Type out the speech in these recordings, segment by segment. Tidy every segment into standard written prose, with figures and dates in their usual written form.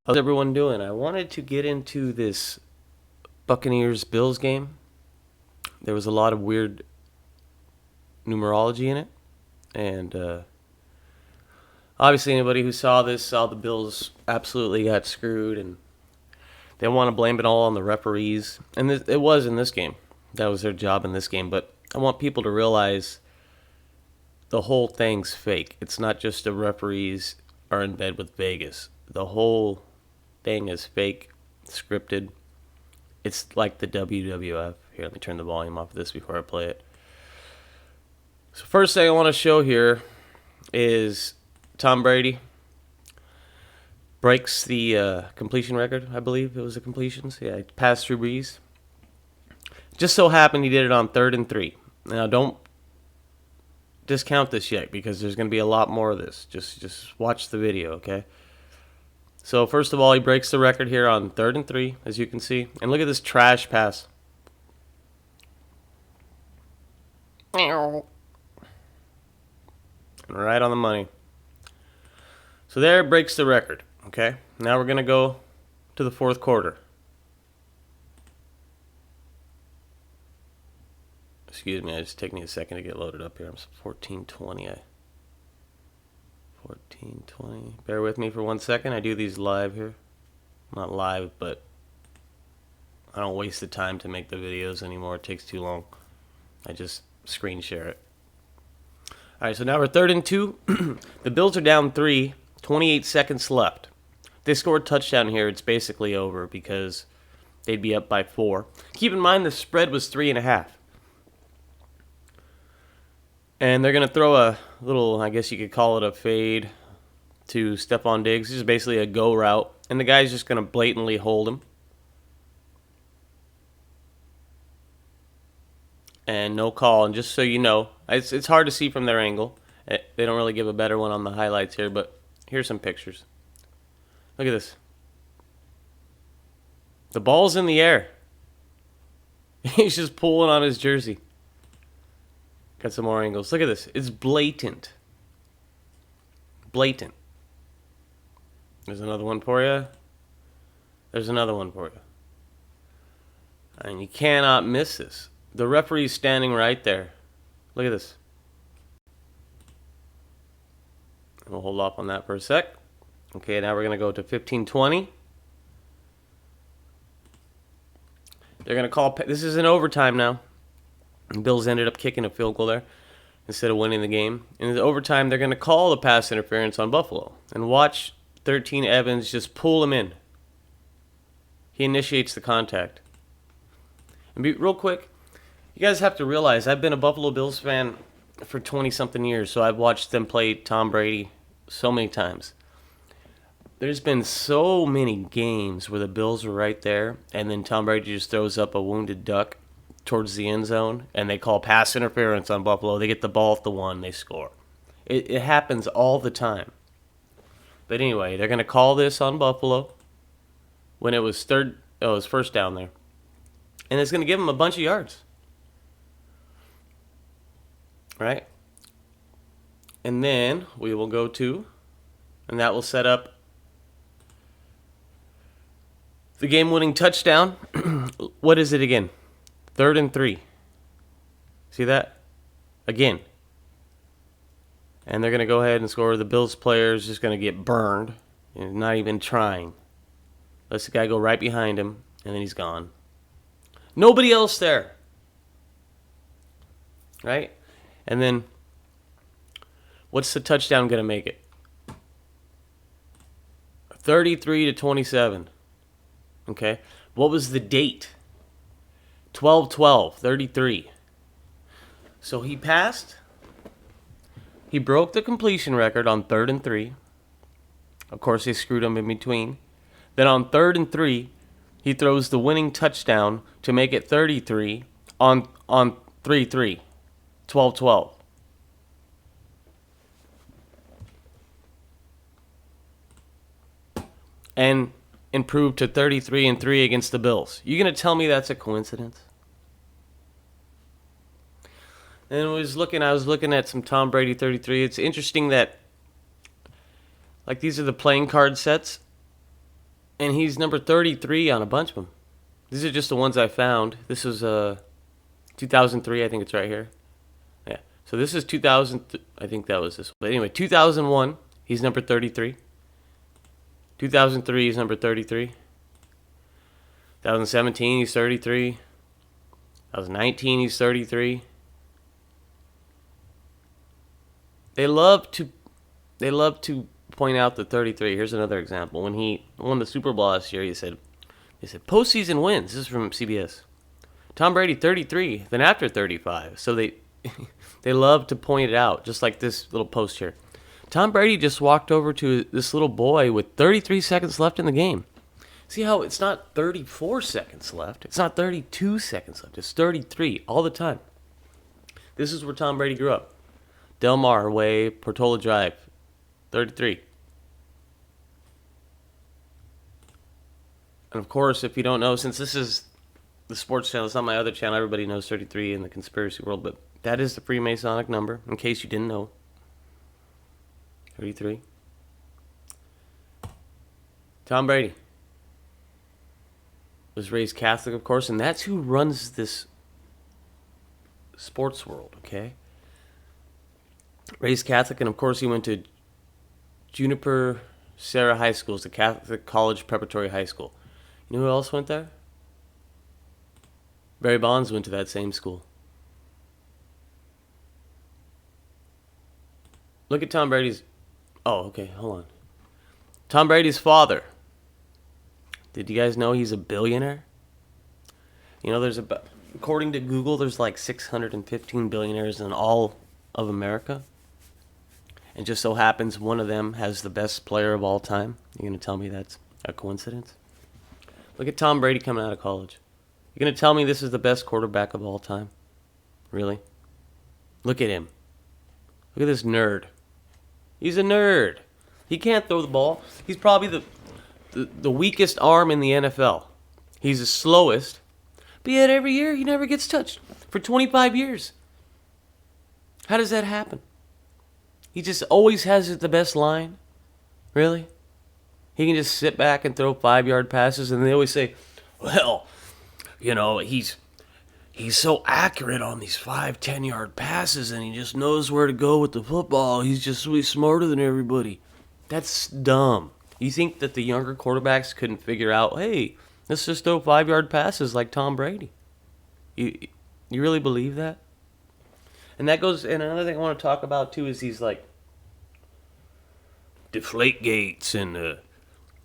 How's everyone doing? I wanted to get into this Buccaneers-Bills game. There was a lot of weird numerology in it, and obviously anybody who saw this saw the Bills absolutely got screwed, and they want to blame it all on the referees, and it was in this game. That was their job in this game, but I want people to realize the whole thing's fake. It's not just the referees are in bed with Vegas. The whole thing is fake, scripted. It's like the WWF. Here, let me turn the volume off of this before I play it. So first thing I want to show here is Tom Brady breaks the completion record. I believe it was the completions. Yeah, he passed Drew Brees. Just so happened he did it on 3rd and 3. Now don't discount this yet because there's going to be a lot more of this. Just watch the video, okay? So first of all, he breaks the record here on 3rd and 3, as you can see. And look at this trash pass. Right on the money. So there it breaks the record, okay? Now we're going to go to the fourth quarter. Excuse me, it's taking me a second to get loaded up here. I'm 14:20. 14:20. Bear with me for 1 second. I do these live here. Not live, but I don't waste the time to make the videos anymore. It takes too long. I just screen share it. Alright, so now we're 3rd and 2. The Bills are down 3. 28 seconds left. If they score a touchdown here, it's basically over because they'd be up by 4. Keep in mind the spread was 3.5. And they're going to throw a little, I guess you could call it a fade to Stephon Diggs. This is basically a go route. And the guy's just going to blatantly hold him. And no call. And just so you know, it's hard to see from their angle. They don't really give a better one on the highlights here, but here's some pictures. Look at this. The ball's in the air. He's just pulling on his jersey. Got some more angles. Look at this. It's blatant. Blatant. There's another one for you. There's another one for you. And you cannot miss this. The referee's standing right there. Look at this. We'll hold off on that for a sec. Okay, now we're going to go to 15:20. They're going to call... This is in overtime now. The Bills ended up kicking a field goal there instead of winning the game. In the overtime, they're going to call the pass interference on Buffalo. And watch 13 Evans just pull him in. He initiates the contact. And real quick, you guys have to realize I've been a Buffalo Bills fan for 20-something years, so I've watched them play Tom Brady so many times. There's been so many games where the Bills were right there, and then Tom Brady just throws up a wounded duck towards the end zone, and they call pass interference on Buffalo. They get the ball at the 1, they score. It happens all the time. But anyway, they're going to call this on Buffalo when it was it was first down there. And it's going to give them a bunch of yards. Right? And then we will go to, and that will set up the game-winning touchdown. What is it again? 3rd and 3. See that? Again. And they're going to go ahead and score. The Bills player is just going to get burned. And not even trying. Lets the guy go right behind him. And then he's gone. Nobody else there. Right? And then, what's the touchdown going to make it? 33-27. Okay? What was the date? 12-12-33. So he passed. He broke the completion record on 3rd and 3. Of course, they screwed him in between. Then on 3rd and 3, he throws the winning touchdown to make it 33 on 3-3. 12-12. And improved to 33-3 against the Bills. You gonna tell me that's a coincidence? And I was looking at some Tom Brady 33. It's interesting that, like, these are the playing card sets. And he's number 33 on a bunch of them. These are just the ones I found. This is 2003, I think it's right here. Yeah. So this is 2000. I think that was this one. But anyway, 2001, he's number 33. 2003, he's number 33. 2017, he's 33. 2019, he's 33. They love to point out the 33. Here's another example. When he won the Super Bowl last year, they said postseason wins. This is from CBS. Tom Brady 33, then after 35. So they they love to point it out, just like this little post here. Tom Brady just walked over to this little boy with 33 seconds left in the game. See how it's not 34 seconds left. It's not 32 seconds left. It's 33 all the time. This is where Tom Brady grew up. Del Mar Way, Portola Drive, 33. And of course, if you don't know, since this is the sports channel, it's not my other channel, everybody knows 33 in the conspiracy world, but that is the Freemasonic number, in case you didn't know. 33. Tom Brady was raised Catholic, of course, and that's who runs this sports world, okay? Raised Catholic, and of course he went to Juniper Serra High School, the Catholic College Preparatory High School. You know who else went there? Barry Bonds went to that same school. Look at Tom Brady's... Oh, okay, hold on. Tom Brady's father. Did you guys know he's a billionaire? You know, according to Google, there's like 615 billionaires in all of America. And just so happens one of them has the best player of all time. You're going to tell me that's a coincidence? Look at Tom Brady coming out of college. You're going to tell me this is the best quarterback of all time? Really? Look at him. Look at this nerd. He's a nerd. He can't throw the ball. He's probably the weakest arm in the NFL. He's the slowest. But yet every year he never gets touched. For 25 years. How does that happen? He just always has the best line. Really? He can just sit back and throw 5-yard passes, and they always say, well, you know, he's so accurate on these 5-10-yard passes, and he just knows where to go with the football. He's just way smarter than everybody. That's dumb. You think that the younger quarterbacks couldn't figure out, hey, let's just throw 5-yard passes like Tom Brady? You really believe that? And that goes, and another thing I want to talk about too is these like deflate gates and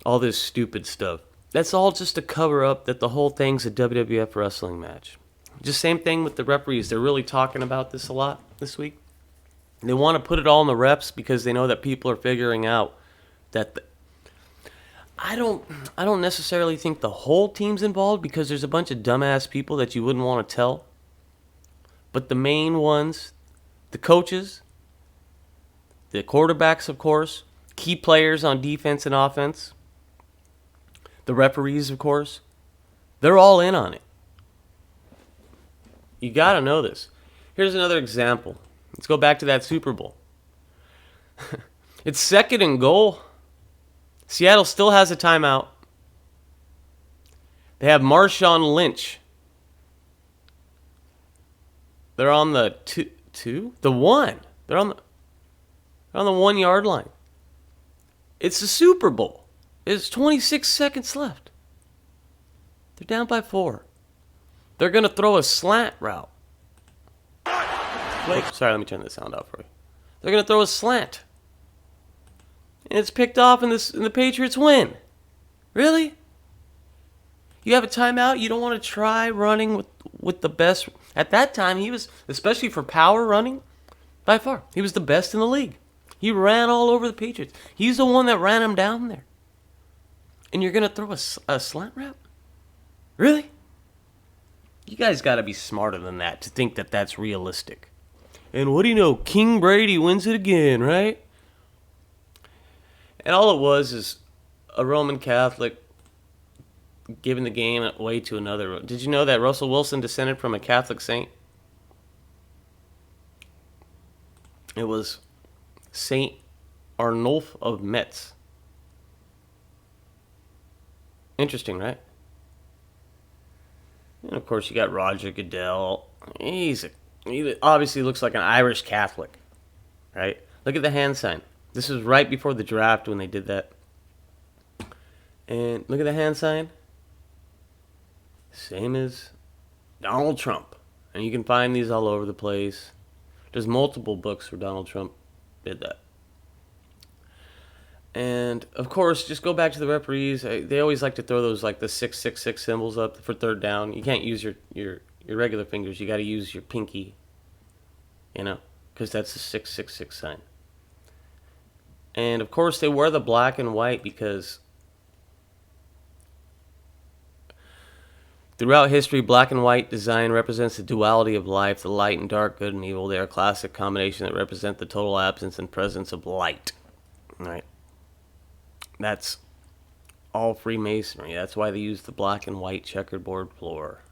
all this stupid stuff. That's all just to cover up that the whole thing's a WWF wrestling match. Just same thing with the referees. They're really talking about this a lot this week. They want to put it all in the refs because they know that people are figuring out that I don't necessarily think the whole team's involved because there's a bunch of dumbass people that you wouldn't want to tell. But the main ones, the coaches, the quarterbacks, of course, key players on defense and offense, the referees, of course, they're all in on it. You got to know this. Here's another example. Let's go back to that Super Bowl. It's 2nd and goal. Seattle still has a timeout. They have Marshawn Lynch. They're on the the 1. They're on the 1-yard line. It's the Super Bowl. There's 26 seconds left. They're down by 4. They're going to throw a slant route. Oops, sorry, let me turn the sound off for you. They're going to throw a slant. And it's picked off and the Patriots win. Really? You have a timeout? You don't want to try running with the best. At that time, he was, especially for power running, by far, he was the best in the league. He ran all over the Patriots. He's the one that ran them down there. And you're going to throw a slant route? Really? You guys got to be smarter than that to think that that's realistic. And what do you know? King Brady wins it again, right? And all it was is a Roman Catholic giving the game away to another. Did you know that Russell Wilson descended from a Catholic saint? It was Saint Arnulf of Metz. Interesting, right? And of course, you got Roger Goodell. He obviously looks like an Irish Catholic, right? Look at the hand sign. This was right before the draft when they did that. And look at the hand sign. Same as Donald Trump. And you can find these all over the place. There's multiple books where Donald Trump did that. And of course, just go back to the referees. They always like to throw those like the 666 symbols up for third down. You can't use your regular fingers. You got to use your pinky. Because that's the 666 sign. And of course, they wear the black and white because throughout history, black and white design represents the duality of life, the light and dark, good and evil. They are a classic combination that represent the total absence and presence of light. Right? That's all Freemasonry. That's why they use the black and white checkerboard floor.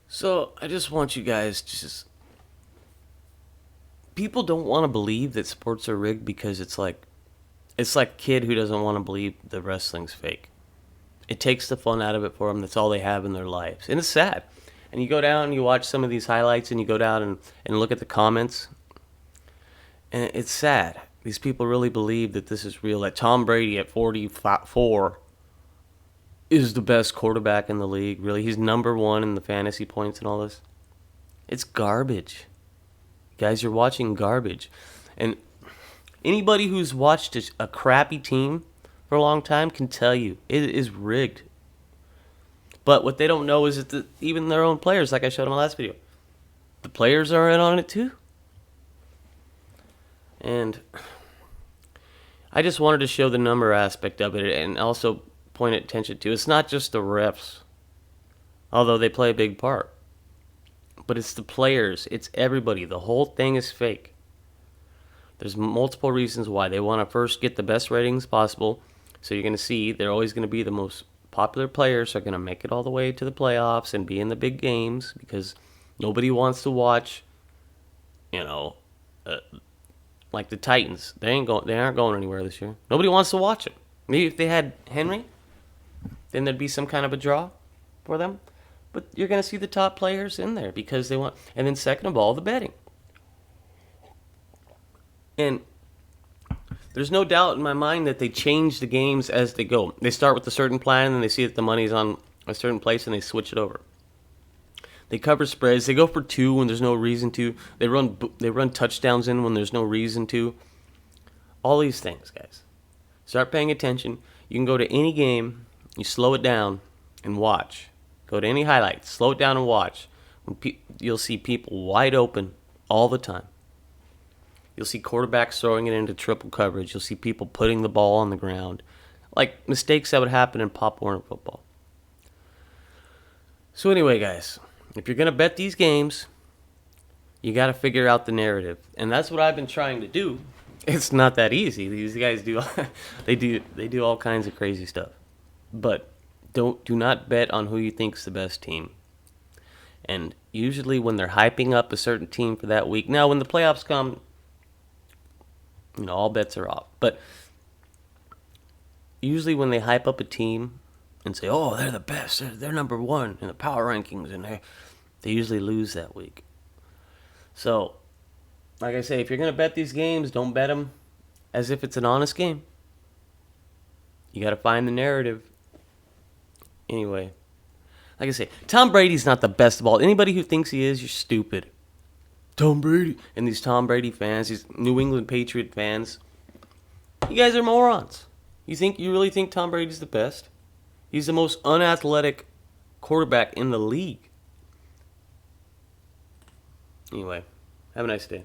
So I just want you guys to just... People don't want to believe that sports are rigged because it's like a kid who doesn't want to believe the wrestling's fake. It takes the fun out of it for them. That's all they have in their lives. And it's sad. And you go down and you watch some of these highlights and you go down and look at the comments. And it's sad. These people really believe that this is real. That Tom Brady at 44 is the best quarterback in the league. Really, he's number one in the fantasy points and all this. It's garbage. Guys, you're watching garbage. And anybody who's watched a crappy team for a long time can tell you it is rigged. But what they don't know is that even their own players, like I showed in my last video, the players are in on it too. And I just wanted to show the number aspect of it and also point attention to it's not just the refs, although they play a big part. But it's the players. It's everybody. The whole thing is fake. There's multiple reasons why. They want to first get the best ratings possible. So you're going to see they're always going to be the most popular players are going to make it all the way to the playoffs and be in the big games because nobody wants to watch, like the Titans. They aren't going anywhere this year. Nobody wants to watch it. Maybe if they had Henry, then there'd be some kind of a draw for them. But you're going to see the top players in there because they want... And then second of all, the betting. And there's no doubt in my mind that they change the games as they go. They start with a certain plan and they see that the money's on a certain place and they switch it over. They cover spreads. They go for two when there's no reason to. They run touchdowns in when there's no reason to. All these things, guys. Start paying attention. You can go to any game. You slow it down and watch. Go to any highlights, slow it down and watch. You'll see people wide open all the time. You'll see quarterbacks throwing it into triple coverage. You'll see people putting the ball on the ground. Like mistakes that would happen in Pop Warner football. So anyway, guys, if you're going to bet these games, you got to figure out the narrative. And that's what I've been trying to do. It's not that easy. These guys do they do all kinds of crazy stuff. But do not bet on who you think's the best team. And usually when they're hyping up a certain team for that week, now when the playoffs come, all bets are off. But usually when they hype up a team and say, "Oh, they're the best. They're number one in the power rankings," and they usually lose that week. So, like I say, if you're going to bet these games, don't bet them as if it's an honest game. You got to find the narrative. Anyway, like I say, Tom Brady's not the best of all. Anybody who thinks he is, you're stupid. Tom Brady. And these Tom Brady fans, these New England Patriot fans, you guys are morons. You really think Tom Brady's the best? He's the most unathletic quarterback in the league. Anyway, have a nice day.